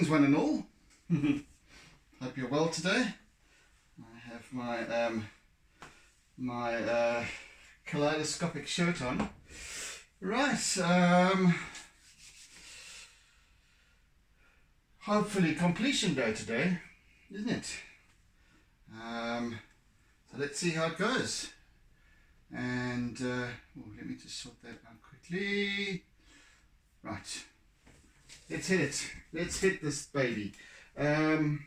Greetings one and all. Hope you're well today. I have my kaleidoscopic shirt on. Right, hopefully completion day today, isn't it? So let's see how it goes. And let me just sort that out quickly. Right, let's hit it. Let's hit this baby. Get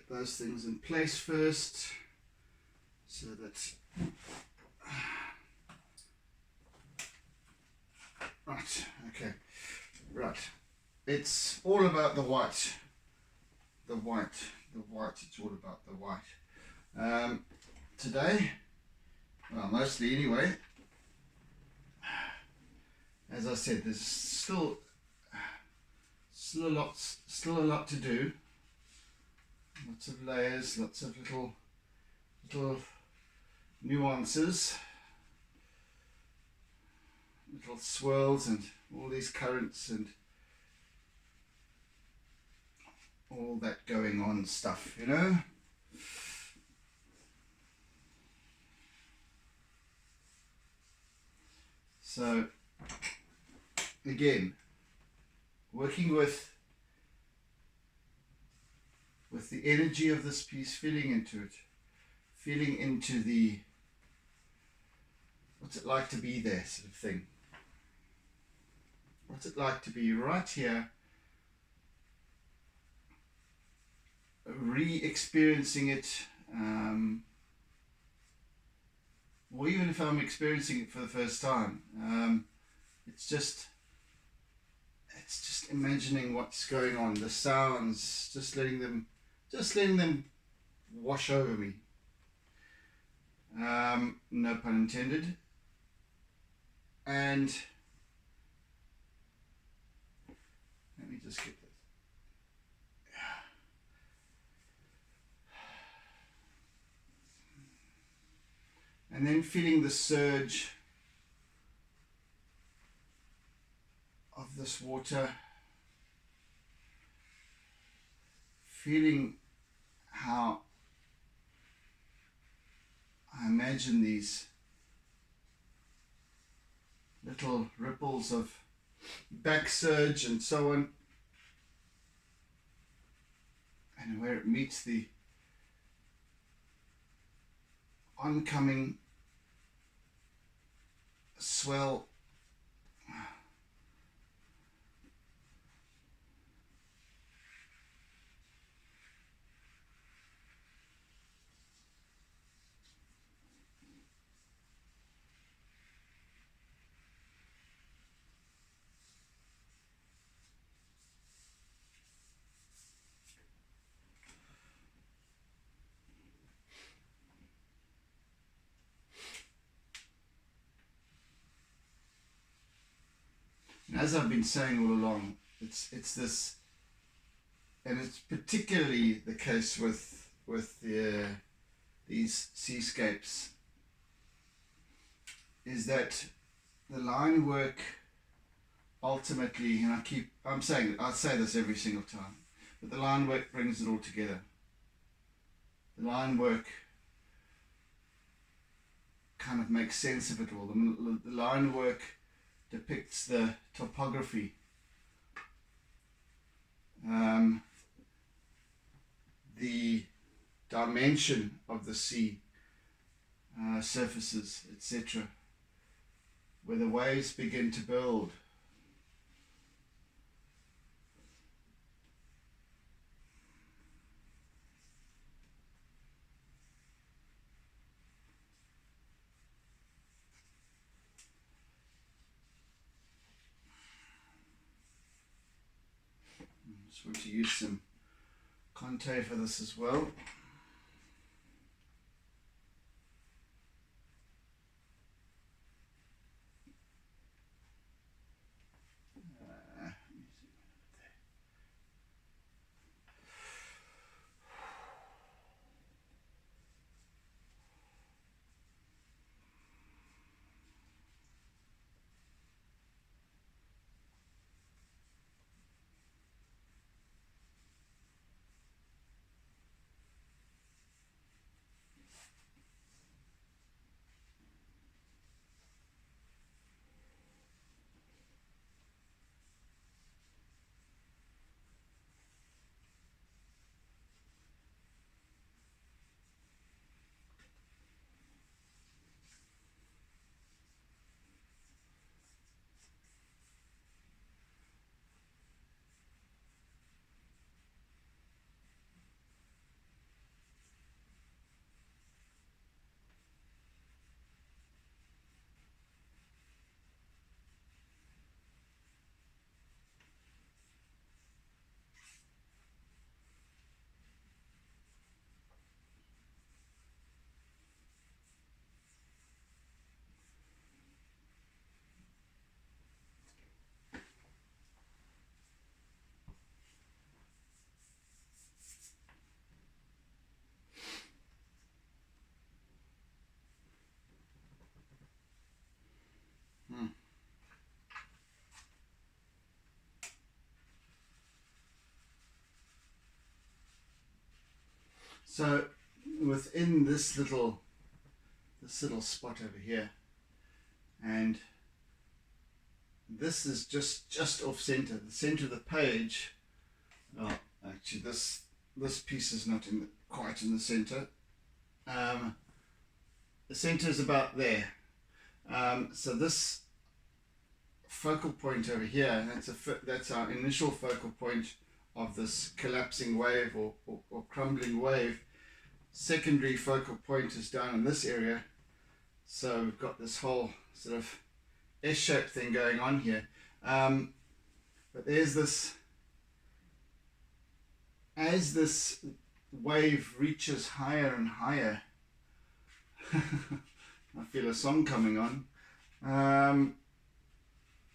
those things in place first, so that right, okay, right. It's all about the white. The white. It's all about the white. Today, well, mostly anyway. As I said, there's still a lot to do. Lots of layers, lots of little nuances, little swirls, and all these currents and all that going on stuff, you know. So again, working with the energy of this piece, feeling into it, feeling into the what's it like to be there sort of thing. What's it like to be right here, re-experiencing it, or even if I'm experiencing it for the first time, it's just imagining what's going on, the sounds, just letting them wash over me. No pun intended. And let me just get this. And then feeling the surge of this water, feeling how I imagine these little ripples of back surge and so on, and where it meets the oncoming swell. As I've been saying all along, it's this, and it's particularly the case with these seascapes, is that the line work ultimately, and I say this every single time, but the line work brings it all together. The line work kind of makes sense of it all. The line work depicts the topography, the dimension of the sea, surfaces, etc., where the waves begin to build. Just want to use some Conte for this as well. So within this little spot over here, and this is just off center. The center of the page. Oh, actually, this piece is not quite in the center. The center is about there. So this focal point over here, that's our initial focal point of this collapsing wave or crumbling wave. Secondary focal point is down in this area. So we've got this whole sort of S-shaped thing going on here. But there's this, as this wave reaches higher and higher, I feel a song coming on.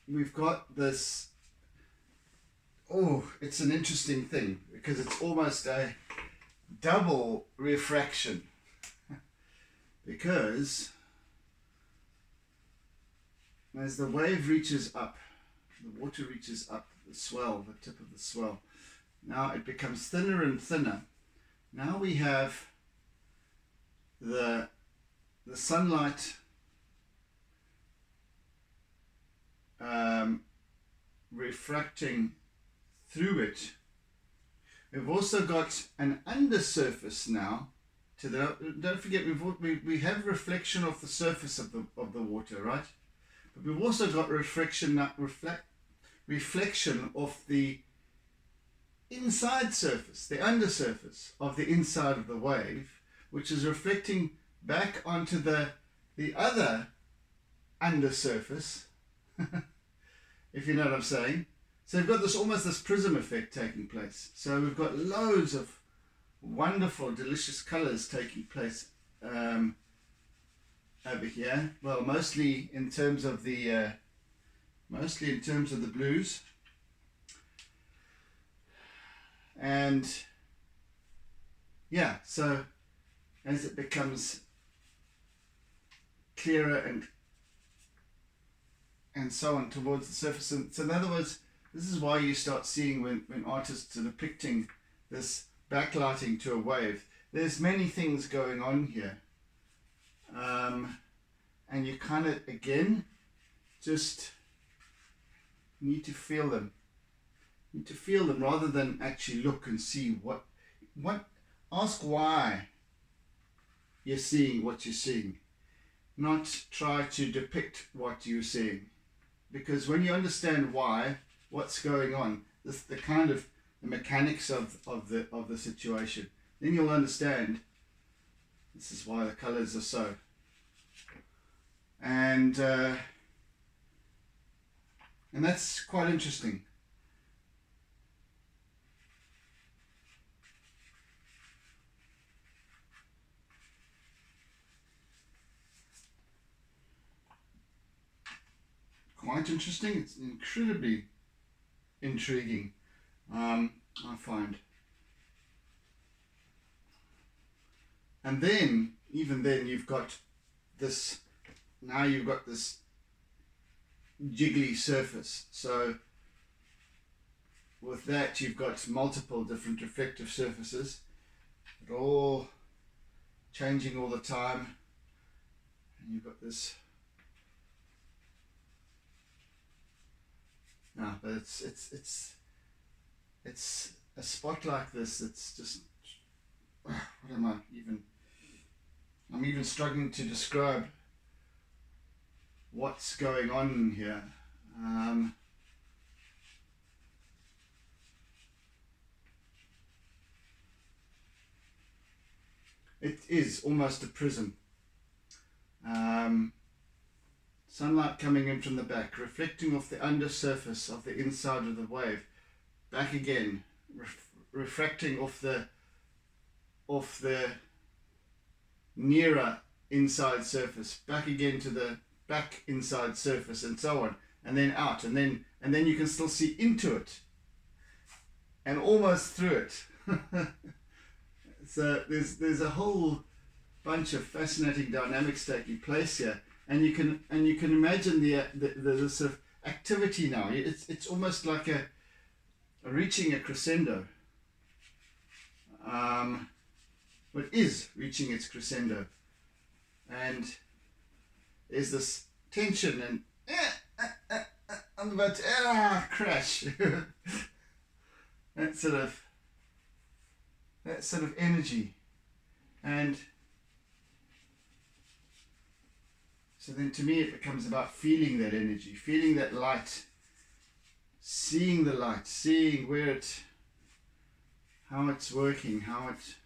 We've got this, it's an interesting thing because it's almost a double refraction because as the wave reaches up, the water reaches up the swell, the tip of the swell, now it becomes thinner and thinner. Now we have the sunlight refracting through it. We've also got an undersurface now to the, don't forget we have reflection of the surface of the water, right? But we've also got reflection of the inside surface, the undersurface of the inside of the wave, which is reflecting back onto the other undersurface, if you know what I'm saying. So we've got almost this prism effect taking place. So we've got loads of wonderful, delicious colors taking place over here. Well, mostly in terms of the blues, and yeah. So as it becomes clearer and so on towards the surface, and so in other words, this is why you start seeing when artists are depicting this backlighting to a wave, there's many things going on here, and you kind of again just need to feel them. You need to feel them rather than actually look and see what ask why you're seeing what you're seeing, not try to depict what you're seeing, because when you understand why, what's going on, the kind of the mechanics of the situation, then you'll understand this is why the colors are so. And that's quite interesting. Quite interesting. It's incredibly intriguing, I find. And then, even then, you've got this, now you've got this jiggly surface. So with that, you've got multiple different reflective surfaces. They're all changing all the time. And you've got this. No, but it's a spot like this. It's just, what am I even? I'm even struggling to describe what's going on here. It is almost a prism. Sunlight coming in from the back, reflecting off the undersurface of the inside of the wave, back again, refracting off the nearer inside surface, back again to the back inside surface, and so on, and then out, and then you can still see into it, and almost through it. So there's a whole bunch of fascinating dynamics taking place here. And you can imagine the sort of activity now. It's almost like a reaching a crescendo. what is reaching its crescendo. And there's this tension and I'm about to crash. that sort of energy. And so then to me it becomes about feeling that energy, feeling that light, seeing the light, seeing how it's working, how it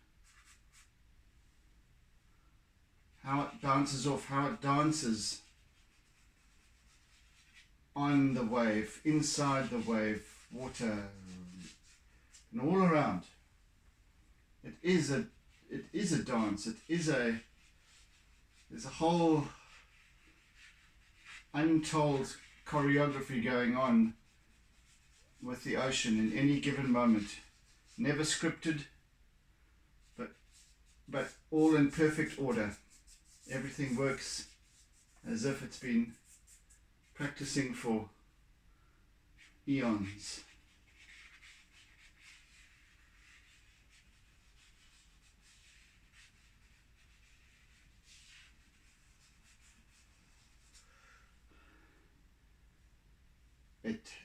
bounces off, how it dances on the wave, inside the wave, water, and all around. It is a dance. There's a whole untold choreography going on with the ocean in any given moment. Never scripted, but all in perfect order. Everything works as if it's been practicing for eons.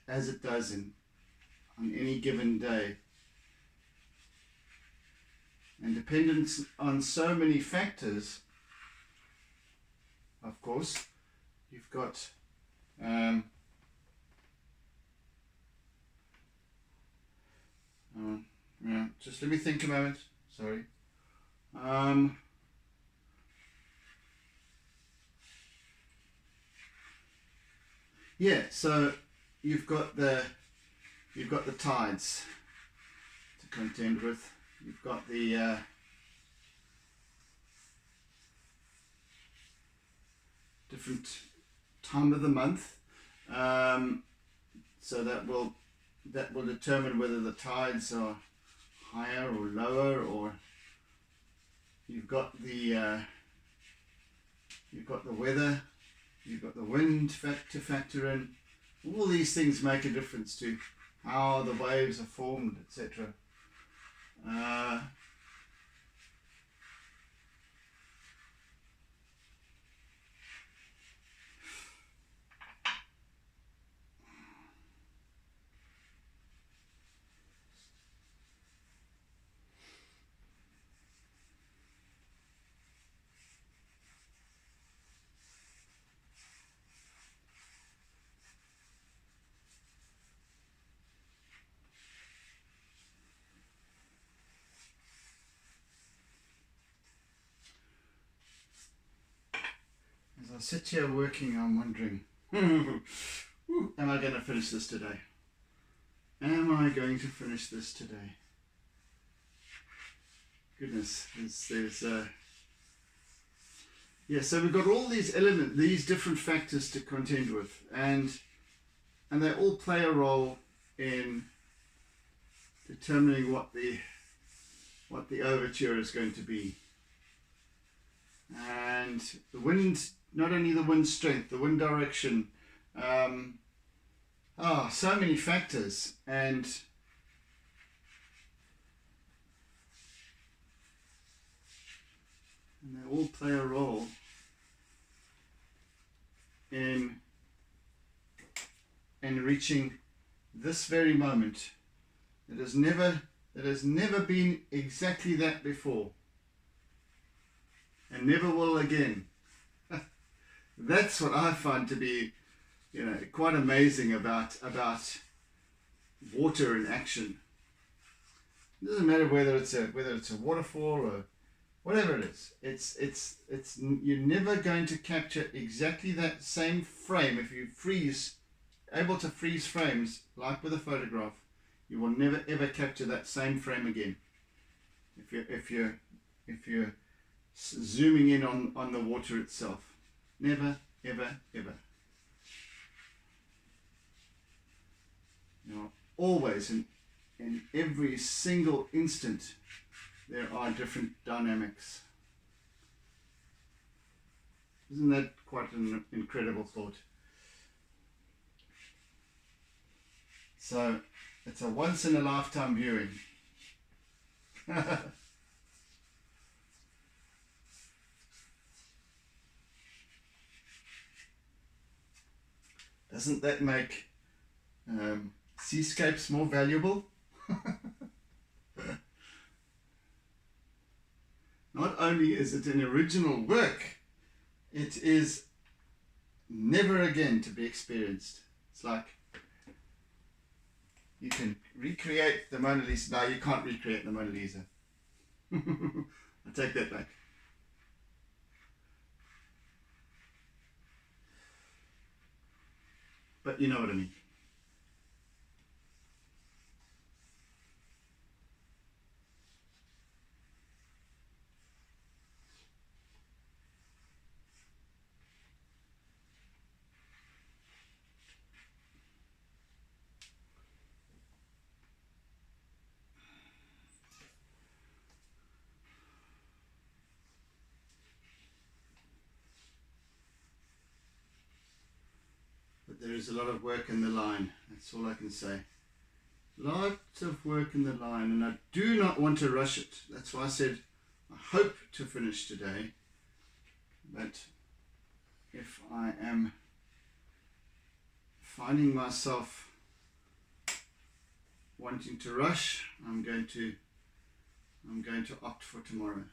As it does on any given day. And dependent on so many factors, of course, you've got just let me think a moment, sorry. So you've got the tides to contend with. You've got the different time of the month, so that will determine whether the tides are higher or lower, or you've got the weather, you've got the wind to factor in. All these things make a difference to how the waves are formed, etc. As I sit here working, I'm wondering, am I going to finish this today? Am I going to finish this today? Goodness, so we've got all these elements, these different factors to contend with, and they all play a role in determining what the overture is going to be. And the wind, not only the wind strength, the wind direction, so many factors, and they all play a role in reaching this very moment. It has never been exactly that before, and never will again. That's what I find to be, quite amazing about water in action. It doesn't matter whether it's a waterfall or whatever it is. It's you're never going to capture exactly that same frame. If you able to freeze frames like with a photograph, you will never ever capture that same frame again. If you're zooming in on the water itself, never ever ever. Always in every single instant, there are different dynamics. Isn't that quite an incredible thought? So it's a once in a lifetime viewing. Doesn't that make seascapes more valuable? Not only is it an original work, it is never again to be experienced. It's like you can recreate the Mona Lisa. No, you can't recreate the Mona Lisa. I take that back. But you know what I mean. But there is a lot of work in the line. That's all I can say. Lots of work in the line, and I do not want to rush it. That's why I said I hope to finish today. But if I am finding myself wanting to rush, I'm going to opt for tomorrow.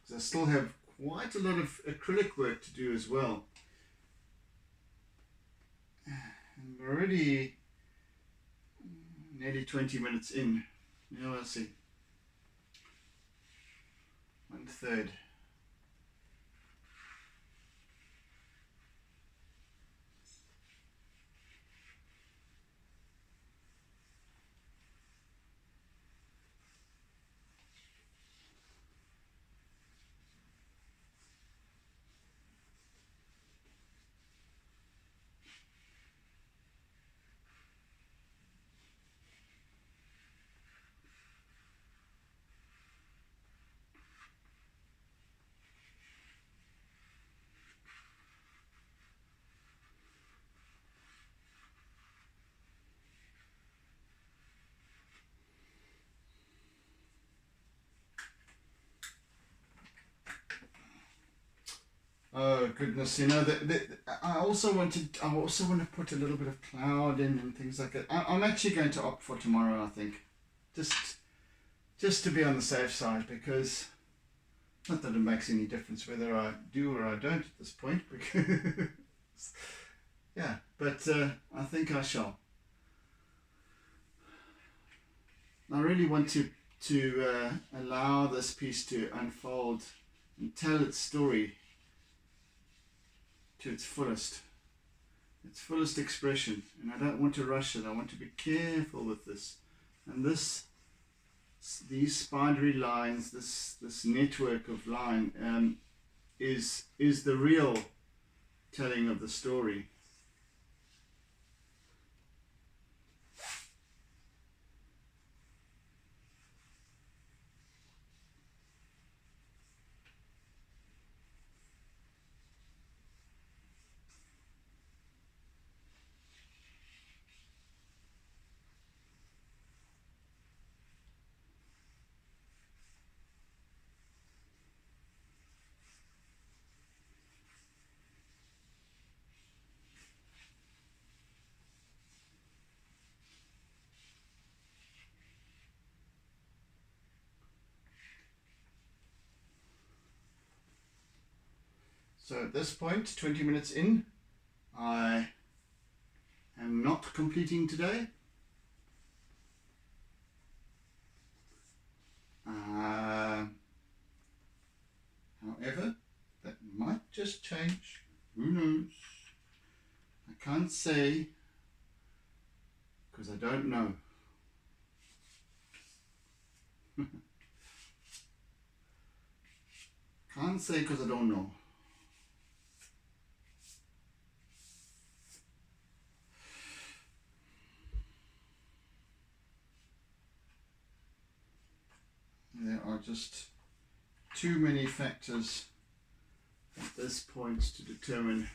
Because I still have quite a lot of acrylic work to do as well. And we're already nearly 20 minutes in. Now I'll see. 1/3. Oh goodness, you know I also want to put a little bit of cloud in and things like that. I'm actually going to opt for tomorrow, I think, just to be on the safe side, because not that it makes any difference whether I do or I don't at this point, because yeah, but I think I shall. I really want to allow this piece to unfold and tell its story to its fullest expression, and I don't want to rush it. I want to be careful with this, and these spidery lines, this network of line is the real telling of the story. So at this point, 20 minutes in, I am not completing today. However, that might just change. Who knows? I can't say, because I don't know. Can't say because I don't know. There are just too many factors at this point to determine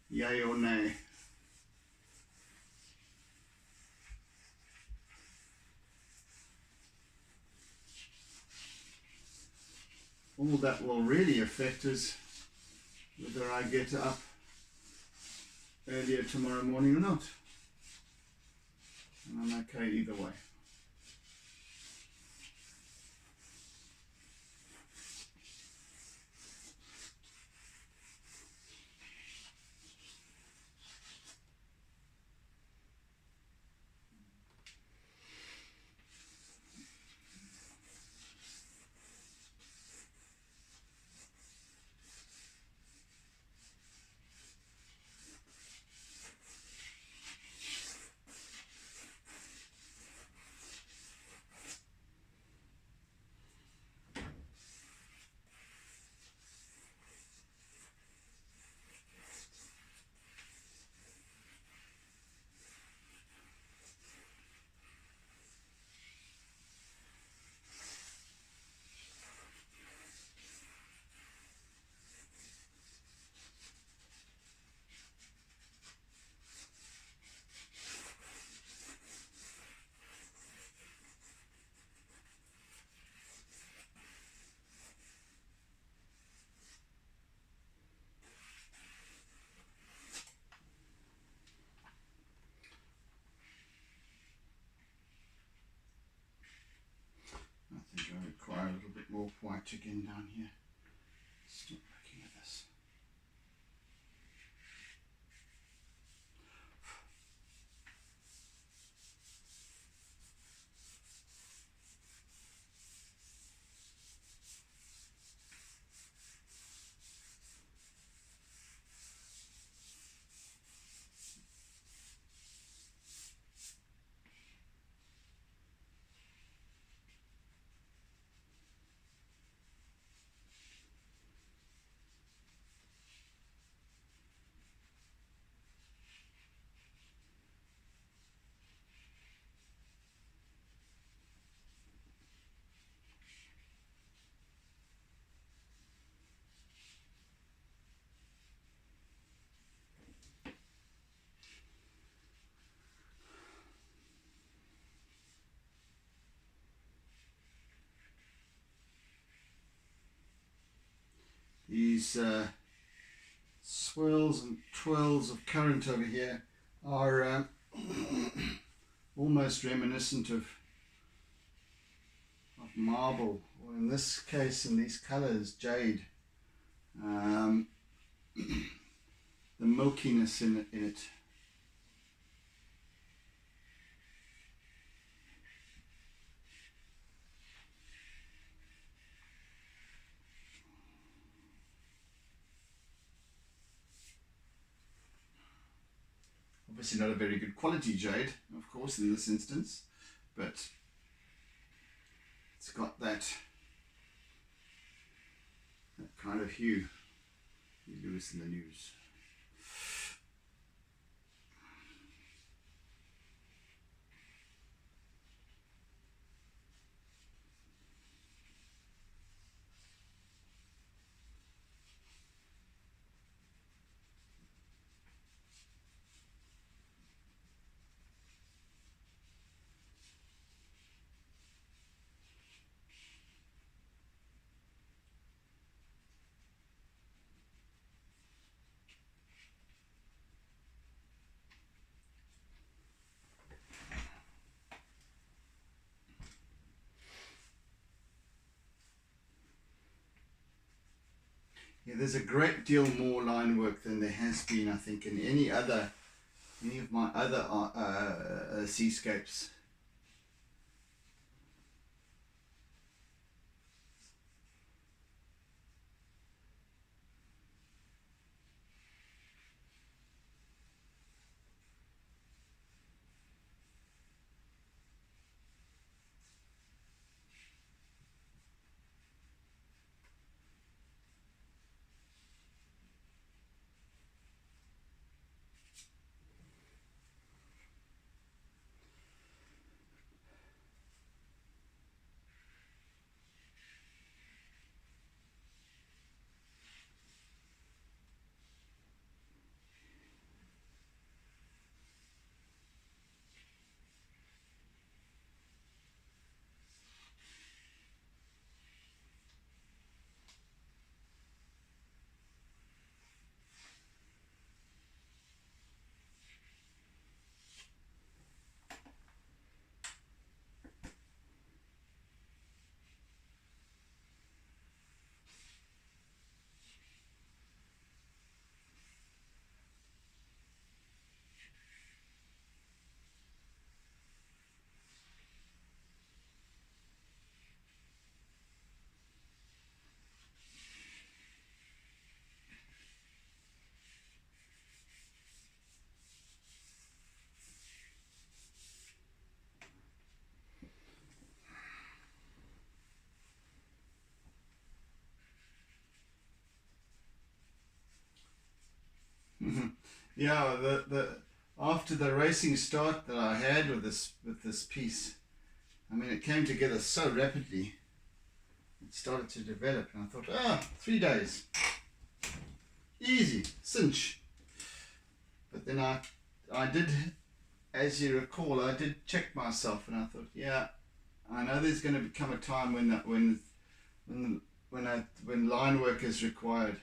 yay or nay. All that will really affect is whether I get up earlier tomorrow morning or not. And I'm okay either way. I think I require a little bit more white again down here. Stop looking at this. These swirls and twirls of current over here are almost reminiscent of marble, or in this case, in these colors, jade. The milkiness in it. Obviously not a very good quality jade, of course, in this instance, but it's got that kind of hue. Lewis in the news. Yeah, there's a great deal more line work than there has been, I think, in any of my other seascapes. Yeah, the after the racing start that I had with this piece, I mean, it came together so rapidly. It started to develop, and I thought, 3 days, easy, cinch. But then I did, as you recall, I did check myself, and I thought, yeah, I know there's going to become a time when line work is required,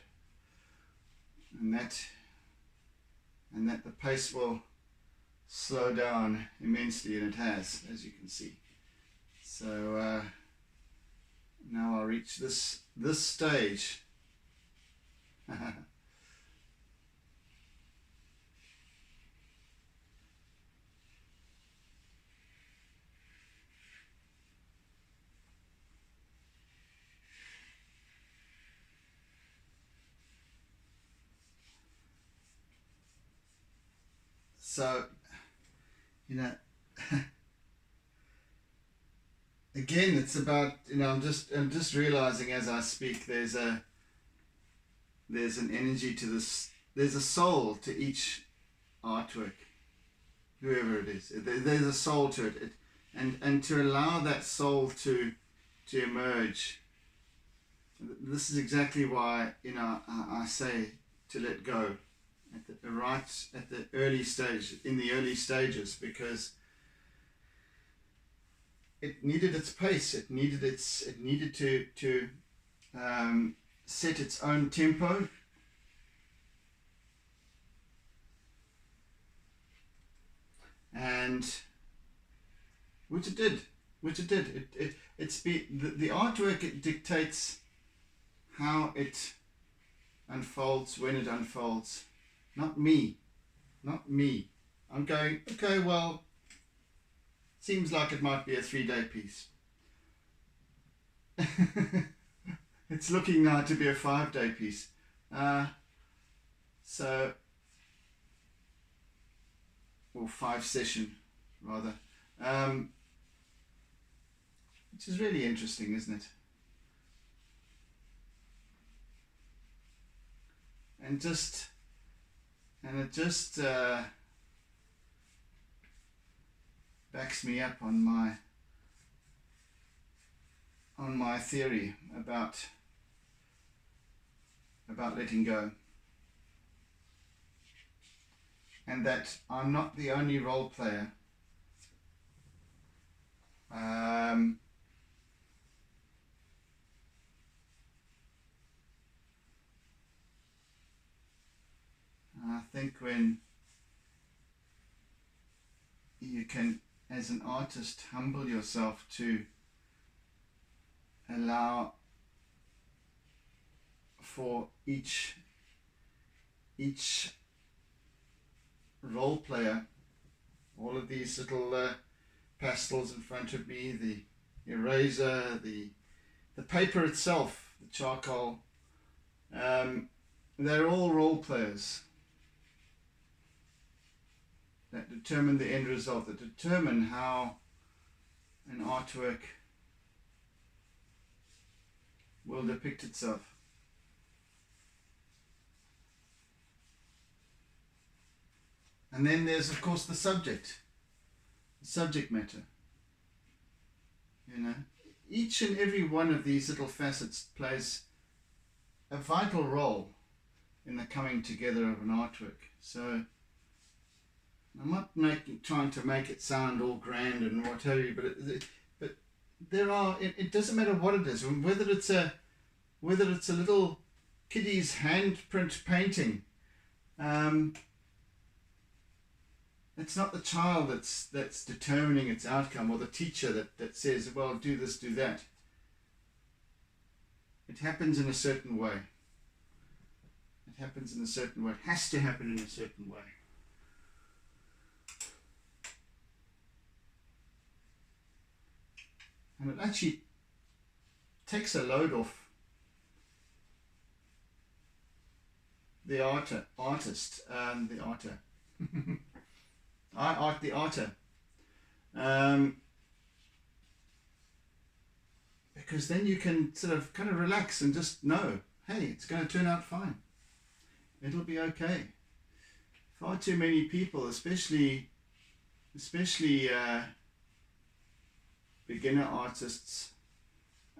and that the pace will slow down immensely, and it has, as you can see. So now I'll reach this stage. So, you know, again, it's about, I'm just realizing as I speak, there's an energy to this. There's a soul to each artwork, whoever it is. There's a soul to it, and to allow that soul to emerge. This is exactly why I say to let go at the early stage, in the early stages, because it needed its pace. It needed to set its own tempo, and which it did. The artwork, it dictates how it unfolds, when it unfolds. Not me. I'm going, okay, well, seems like it might be a 3-day piece. It's looking now to be a 5-day piece. So, or 5-session rather. Which is really interesting, isn't it? And it just backs me up on my theory about letting go, and that I'm not the only role player. I think when you can, as an artist, humble yourself to allow for each role player, all of these little pastels in front of me, the eraser, the paper itself, the charcoal, they're all role players that determine the end result, that determine how an artwork will depict itself. And then there's, of course, the subject matter. Each and every one of these little facets plays a vital role in the coming together of an artwork. So I'm not trying to make it sound all grand and what have you, but there are. It doesn't matter what it is, whether it's a little kiddie's handprint painting. It's not the child that's determining its outcome, or the teacher that says, well, do this, do that. It happens in a certain way. It happens in a certain way. It has to happen in a certain way. And it actually takes a load off the artist, the arter. The arter. Because then you can sort of kind of relax and just know, hey, it's going to turn out fine. It'll be okay. far too many people, especially beginner artists,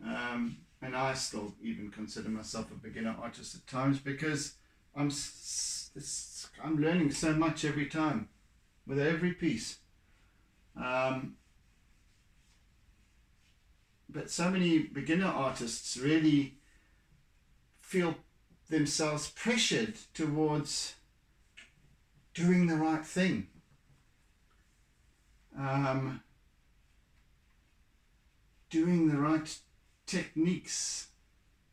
and I still even consider myself a beginner artist at times, because I'm learning so much every time with every piece. But so many beginner artists really feel themselves pressured towards doing the right thing. Doing the right techniques,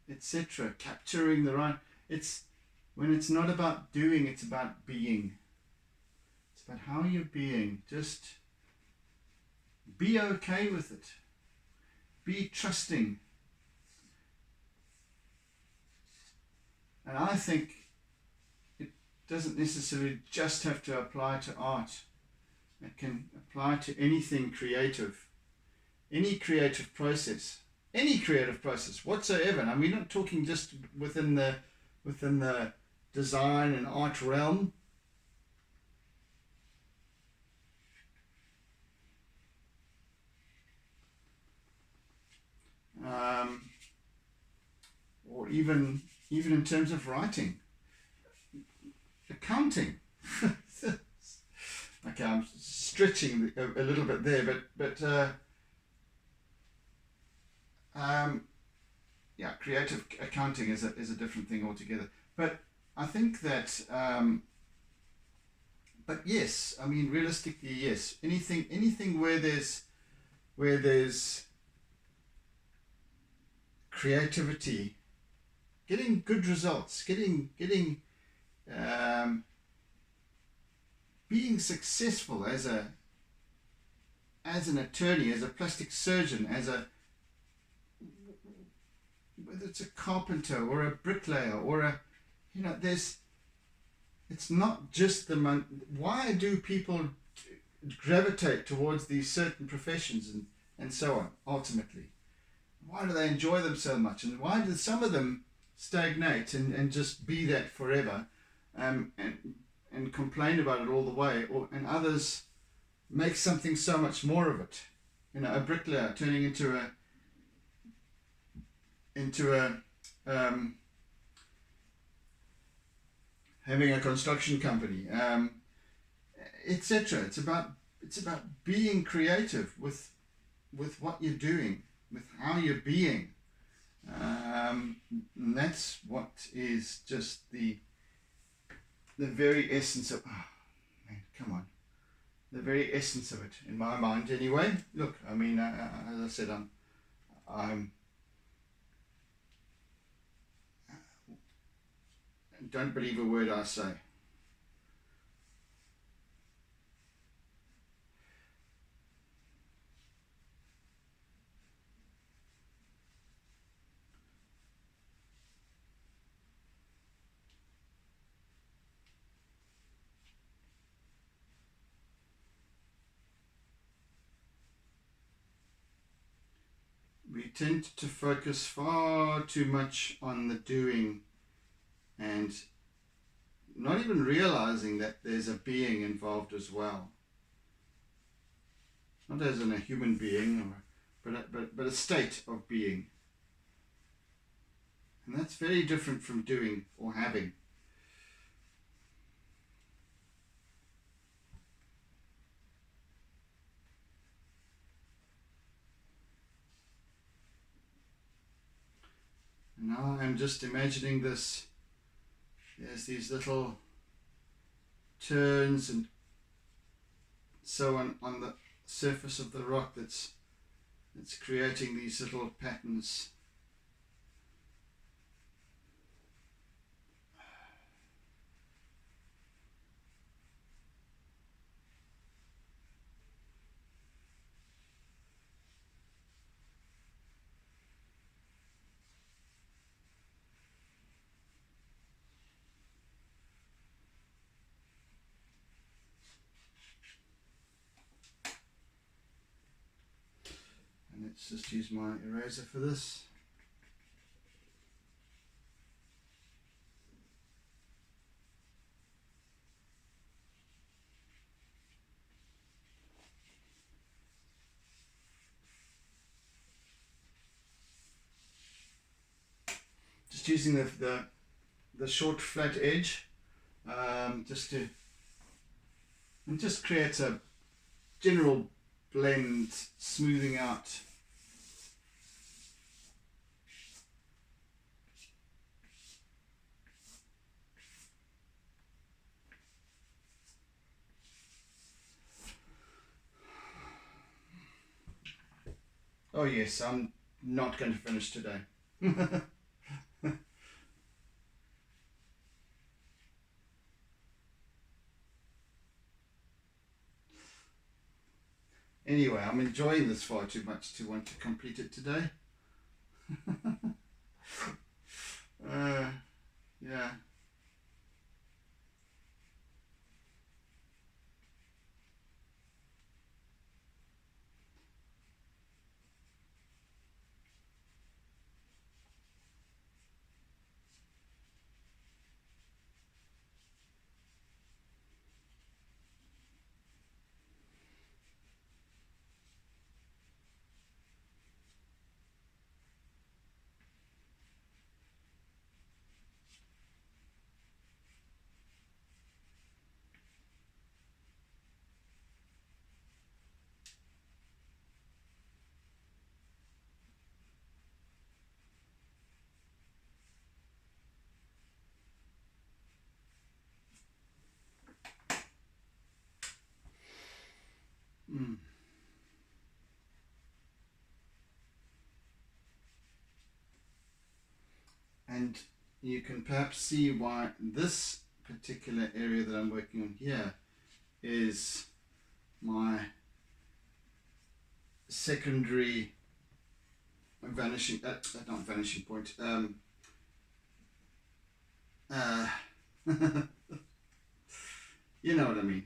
etc. Capturing the right... When it's not about doing, it's about being. It's about how you're being. Just be okay with it. Be trusting. And I think it doesn't necessarily just have to apply to art. It can apply to anything creative. Any creative process. Any creative process whatsoever. And we're not talking just within the design and art realm. Or even in terms of writing, accounting. Okay, I'm stretching a little bit there, but yeah, creative accounting is a different thing altogether. But I think that, but yes, I mean, realistically, yes, anything where there's creativity, getting good results, being successful as an attorney, as a plastic surgeon, whether it's a carpenter or a bricklayer or it's not just the money. Why do people gravitate towards these certain professions and so on, ultimately? Why do they enjoy them so much? And why do some of them stagnate and just be that forever, and complain about it all the way, and others make something so much more of it? A bricklayer turning into having a construction company, etc. It's about being creative with what you're doing, with how you're being. And that's what is just the very essence of... Oh, man, come on. The very essence of it, in my mind, anyway. Look, I mean, as I said, I'm don't believe a word I say. We tend to focus far too much on the doing and not even realizing that there's a being involved as well. Not as in a human being, but a state of being. And that's very different from doing or having. And now I'm just imagining this. There's these little turns and so on the surface of the rock that's creating these little patterns. Let's just use my eraser for this. just using the short flat edge, just to, and just create a general blend, smoothing out. Oh yes, I'm not going to finish today. Anyway, I'm enjoying this far too much to want to complete it today. Yeah. Mm. And you can perhaps see why this particular area that I'm working on here is my secondary vanishing, not vanishing point, you know what I mean,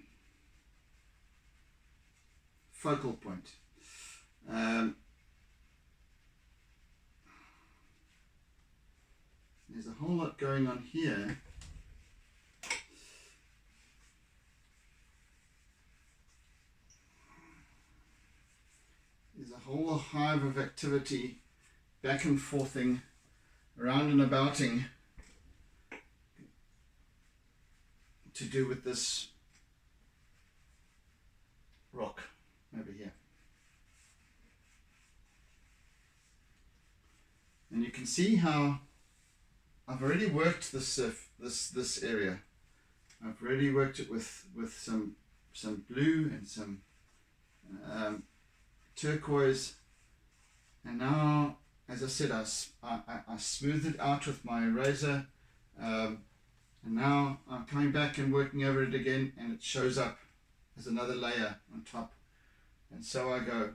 focal point. There's a whole lot going on here. There's a whole hive of activity, back and forthing, around and abouting, to do with this rock over here. And you can see how I've already worked this this area. I've already worked it with some blue and some turquoise, and now, as I said, I smoothed it out with my eraser, and now I'm coming back and working over it again, and it shows up as another layer on top, and so I go.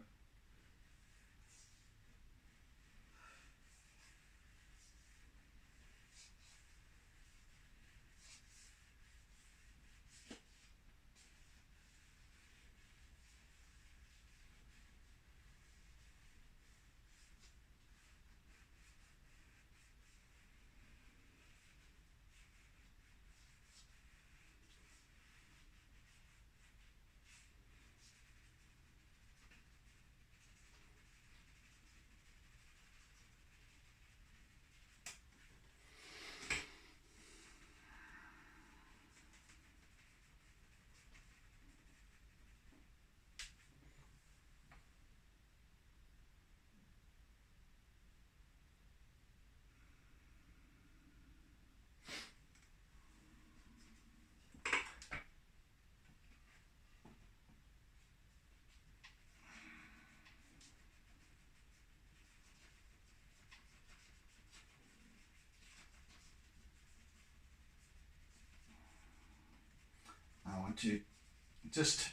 I want to just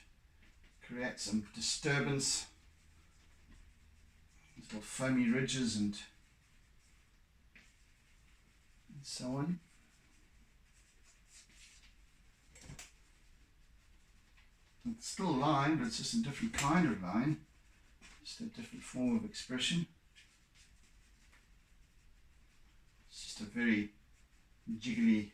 create some disturbance, little foamy ridges and so on. It's still a line, but it's just a different kind of line, just a different form of expression. It's just a very jiggly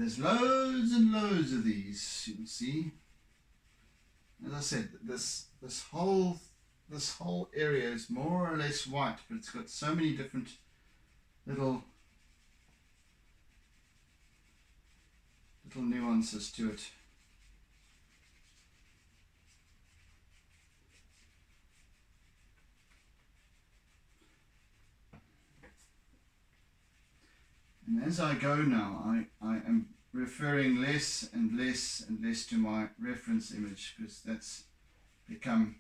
And there's loads and loads of these, you can see. As I said, this whole area is more or less white, but it's got so many different little nuances to it. And as I go now, I am referring less and less and less to my reference image, because that's become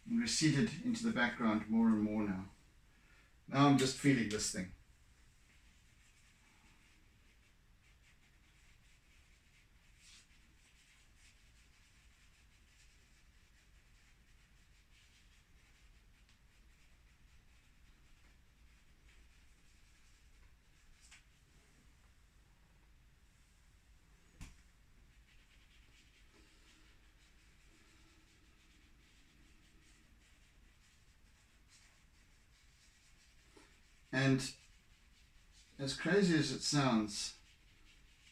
receded into the background more and more now. Now I'm just feeling this thing. And as crazy as it sounds,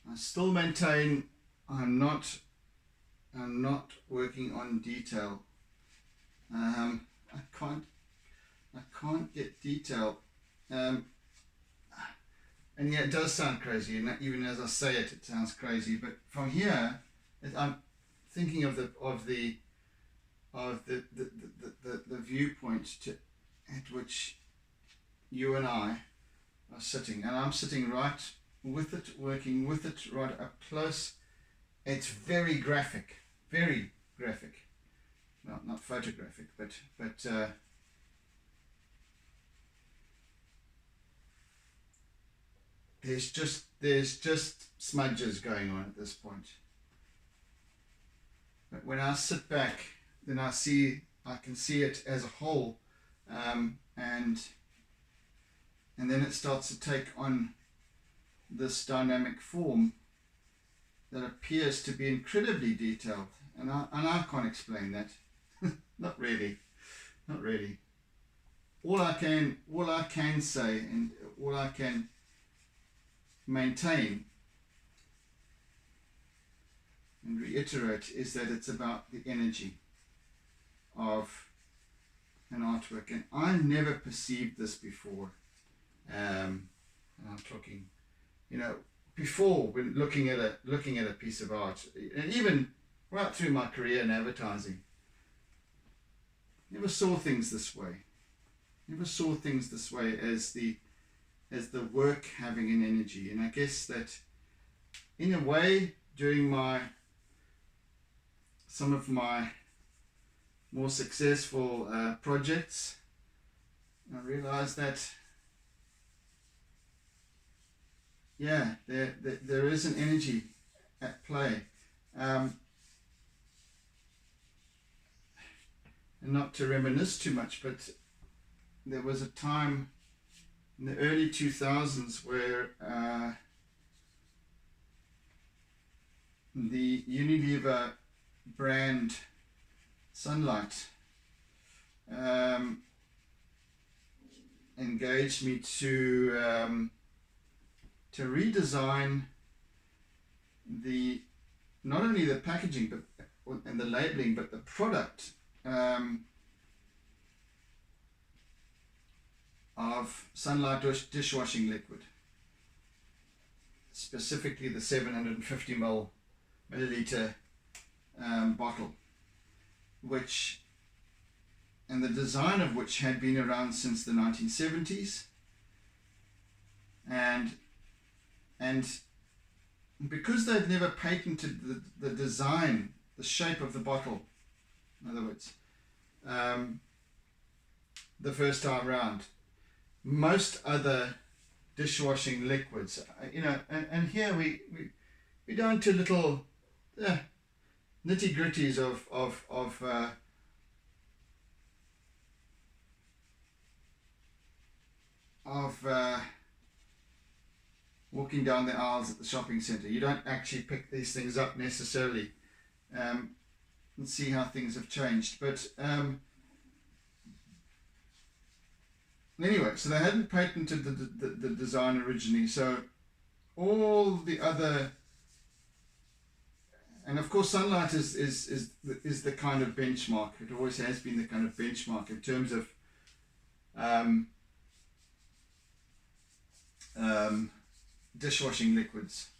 I still maintain I'm not working on detail. I can't get detail, and yeah, it does sound crazy, and even as I say it, it sounds crazy. But from here, I'm thinking of the viewpoint at which you and I are sitting, and I'm sitting right with it, working with it right up close. It's very graphic, well, not photographic, but there's just smudges going on at this point. But when I sit back, then I can see it as a whole, and then it starts to take on this dynamic form that appears to be incredibly detailed, and I can't explain that. Not really. All I can say, and all I can maintain and reiterate, is that it's about the energy of an artwork, and I never perceived this before. And I'm talking, before, when looking at a piece of art, and even right through my career in advertising, never saw things this way. Never saw things this way as the work having an energy. And I guess that, in a way, during some of my more successful projects, I realized that, yeah, there is an energy at play. And not to reminisce too much, but there was a time in the early 2000s where the Unilever brand Sunlight engaged me to redesign not only the packaging and the labeling, but the product of Sunlight dishwashing liquid, specifically the 750 milliliter bottle, and the design of which had been around since the 1970s, and because they'd never patented the design, the shape of the bottle, in other words, the first time round, most other dishwashing liquids, and here we down to little nitty gritties of walking down the aisles at the shopping centre. You don't actually pick these things up necessarily, and see how things have changed. But anyway, so they hadn't patented the design originally, so all the other and of course sunlight is the kind of benchmark. It always has been the kind of benchmark in terms of dishwashing liquids.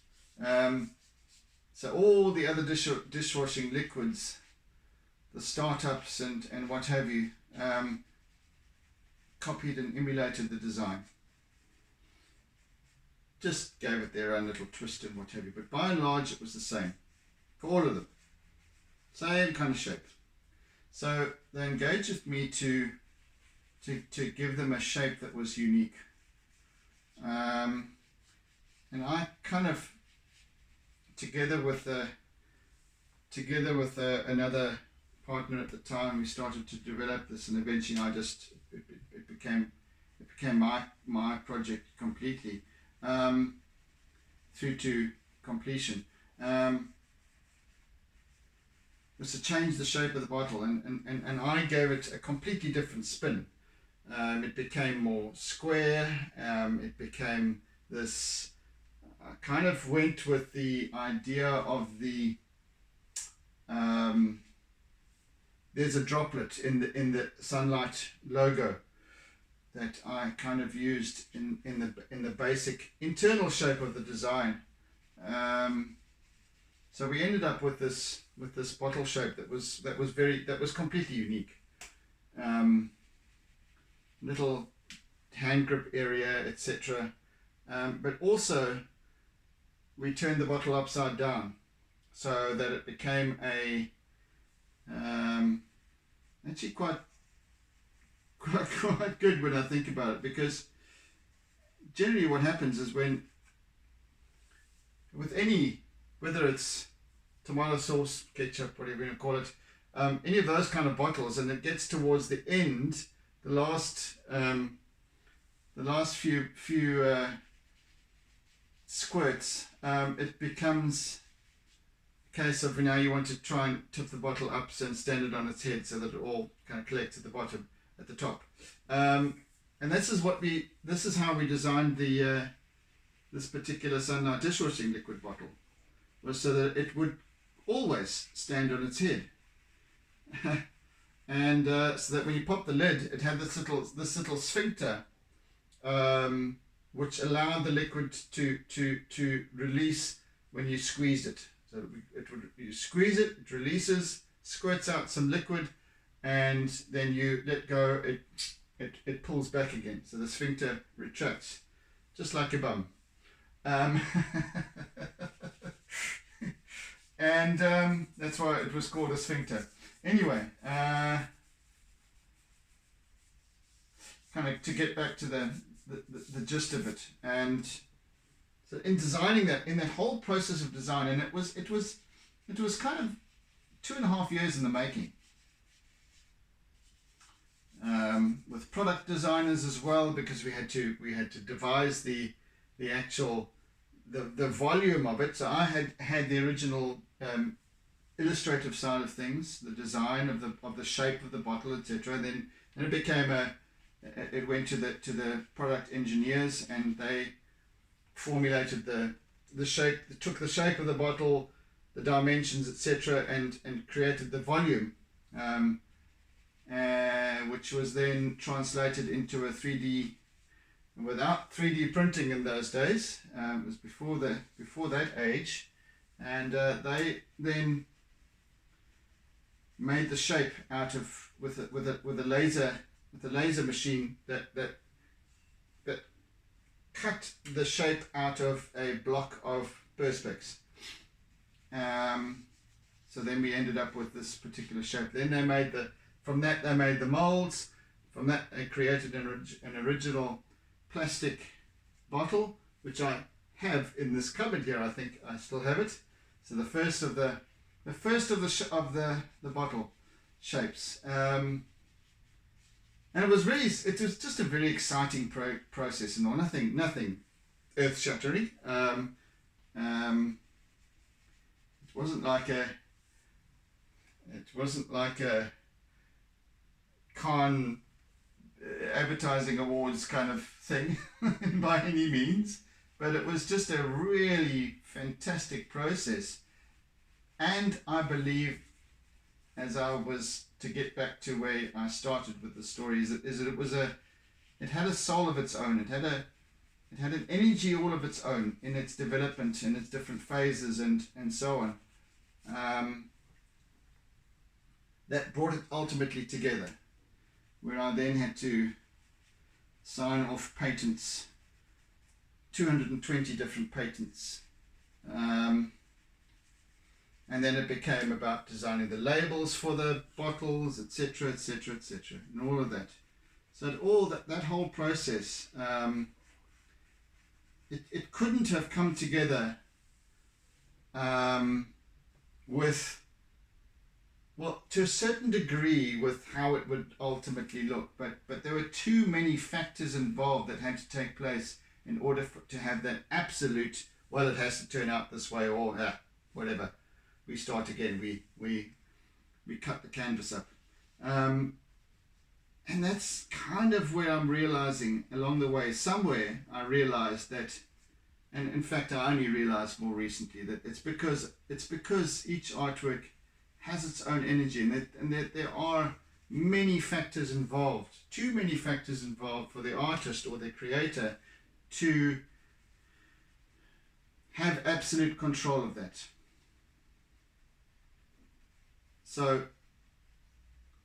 So all the other dishwashing liquids, the startups and what have you, copied and emulated the design. Just gave it their own little twist and what have you. But by and large, it was the same for all of them. Same kind of shape. So they engaged with me to give them a shape that was unique. And I kind of, together with another partner at the time, we started to develop this, and eventually it became my project completely, through to completion. Was to change the shape of the bottle, and I gave it a completely different spin. It became more square. It became this. I kind of went with the idea of the. There's a droplet in the sunlight logo that I kind of used in the basic internal shape of the design. So we ended up with this bottle shape that was completely unique. Little hand grip area, etc. But also we turned the bottle upside down so that it became actually quite good when I think about it, because generally what happens is when with any, whether it's tomato sauce, ketchup, whatever you want to call it, any of those kind of bottles, and it gets towards the end, the last few squirts, it becomes a case of now you want to try and tip the bottle up and stand it on its head so that it all kind of collects at the bottom, at the top. And this is how we designed this particular sunlight dishwashing liquid bottle, was so that it would always stand on its head. And so that when you pop the lid, it had this little sphincter, which allowed the liquid to release when you squeezed it. So you squeeze it, it releases, squirts out some liquid, and then you let go, it pulls back again. So the sphincter retracts, just like a bum. And that's why it was called a sphincter. Anyway, kind of to get back to the gist of it, and so in designing that, in that whole process of design, and it was kind of 2.5 years in the making, with product designers as well, because we had to devise the actual the volume of it. So I had the original illustrative side of things, the design of the shape of the bottle, etc. Then it became it went to the product engineers, and they formulated the shape, took the shape of the bottle, the dimensions, etc., and created the volume, which was then translated into a 3D. Without 3D printing in those days, it was before that age, and they then made the shape out of with a laser machine that cut the shape out of a block of perspex. So then we ended up with this particular shape. Then they made the molds. From that they created an original plastic bottle, which I have in this cupboard here. I think I still have it. So the first of the bottle shapes, and it was just a very exciting process, and all, nothing earth-shattering. It wasn't like a Cannes advertising awards kind of thing by any means, but it was just a really fantastic process, And I believe, as I was to get back to where I started with the story, is that it had a soul of its own. It had an energy all of its own in its development, in its different phases, and so on. That brought it ultimately together, where I then had to sign off patents, 220 different patents. And then it became about designing the labels for the bottles, etc., etc., etc., and all of that. So that whole process, it couldn't have come together with, well, to a certain degree, with how it would ultimately look. But there were too many factors involved that had to take place in order to have that absolute, well, it has to turn out this way, or whatever. We start again. We cut the canvas up. And that's kind of where I'm realizing along the way. Somewhere I realized that, and in fact I only realized more recently, that it's because each artwork has its own energy, and that there are many factors involved, too many factors involved for the artist or the creator to have absolute control of that. So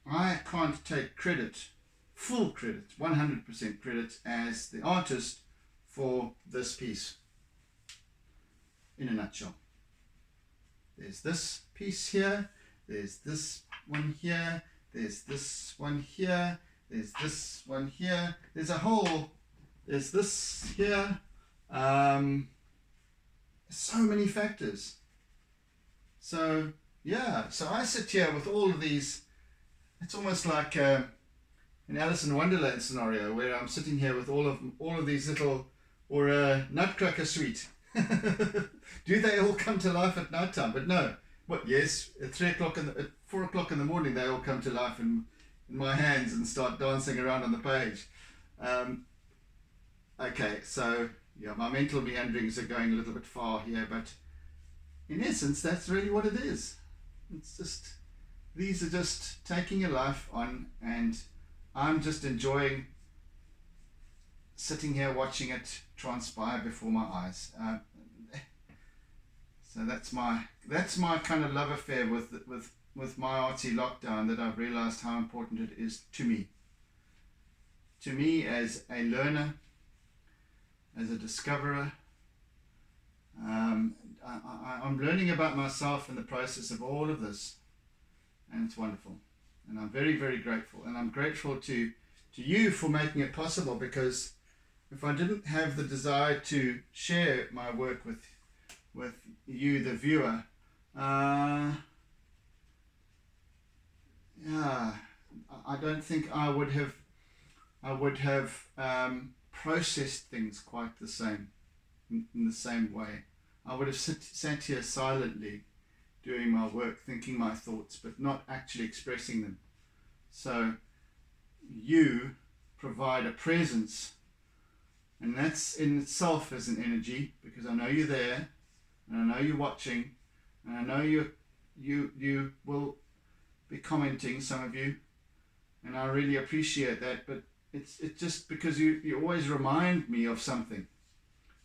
I can't take credit, full credit, 100% credit as the artist for this piece, in a nutshell. There's this piece here, there's this one here, there's this one here, there's this one here, there's this here, so many factors. So yeah, so I sit here with all of these. It's almost like an Alice in Wonderland scenario, where I'm sitting here with all of these little, or a Nutcracker suite. Do they all come to life at night time? But no. What? Yes, at 4 o'clock in the morning, they all come to life in my hands and start dancing around on the page. Okay, so yeah, my mental meanderings are going a little bit far here, but in essence, that's really what it is. It's just, these are just taking a life on, and I'm just enjoying sitting here watching it transpire before my eyes. So that's my kind of love affair with my artsy lockdown, that I've realized how important it is to me. To me as a learner, as a discoverer. I'm learning about myself in the process of all of this, and it's wonderful, and I'm very, very grateful, and I'm grateful to you for making it possible, because if I didn't have the desire to share my work with you, the viewer, I don't think I would have processed things quite the same, in the same way. I would have sat here silently doing my work, thinking my thoughts, but not actually expressing them. So you provide a presence, and that's in itself as an energy, because I know you're there, and I know you're watching, and I know you will be commenting, some of you, and I really appreciate that. But it's just because you always remind me of something.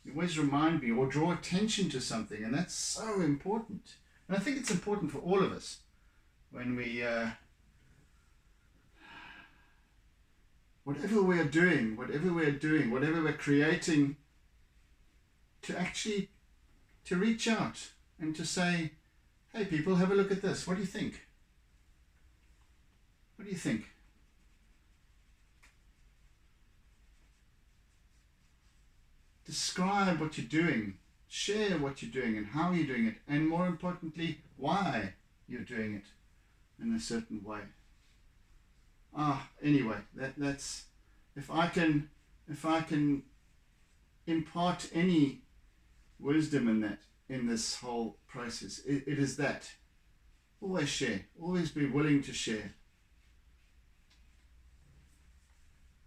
You always remind me or draw attention to something, and that's so important. And I think it's important for all of us when we, whatever we're doing, whatever we're creating, to actually to reach out and to say, hey people, have a look at this. What do you think? What do you think? Describe what you're doing, share what you're doing and how you're doing it, and more importantly, why you're doing it in a certain way. Anyway, that's, if I can impart any wisdom in this whole process, it is that. Always share, always be willing to share.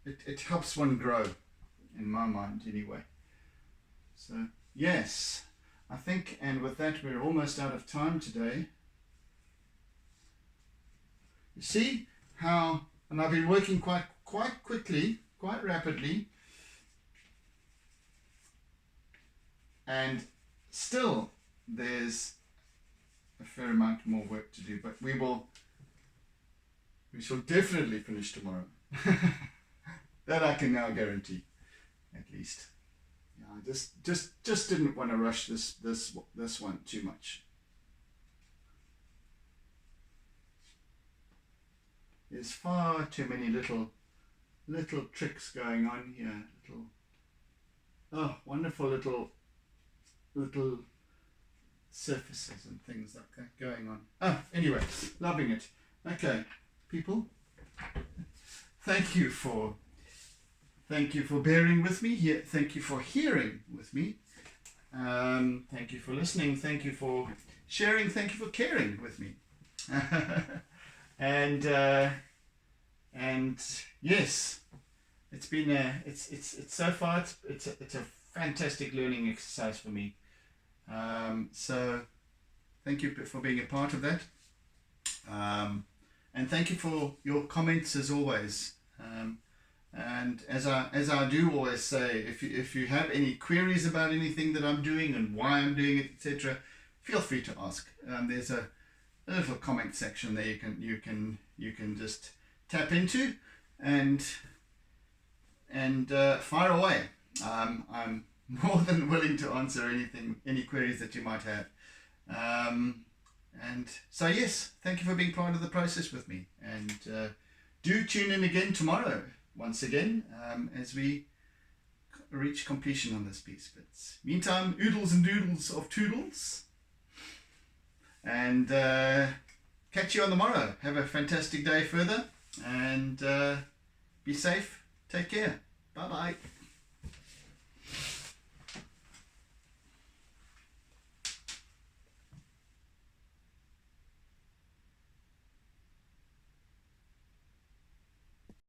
It helps one grow, in my mind anyway. So yes, I think, and with that, we're almost out of time today. You see how, and I've been working quite quickly, quite rapidly, and still there's a fair amount more work to do, but we shall definitely finish tomorrow. That I can now guarantee, at least. Yeah, I just didn't want to rush this one too much. There's far too many little tricks going on here. Wonderful little surfaces and things like that going on. Anyway, loving it. Okay, people, thank you for bearing with me here. Thank you for hearing with me. Thank you for listening. Thank you for sharing. Thank you for caring with me. And yes, it's been it's so far it's a fantastic learning exercise for me. So thank you for being a part of that. And thank you for your comments as always. And as I do always say, if you have any queries about anything that I'm doing and why I'm doing it, etc., feel free to ask. There's a little comment section there you can just tap into and fire away. I'm more than willing to answer any queries that you might have. And so yes, thank you for being part of the process with me, and do tune in again tomorrow once again as we reach completion on this piece. But meantime, oodles and doodles of toodles, and catch you on the morrow. Have a fantastic day further, and be safe. Take care. Bye bye.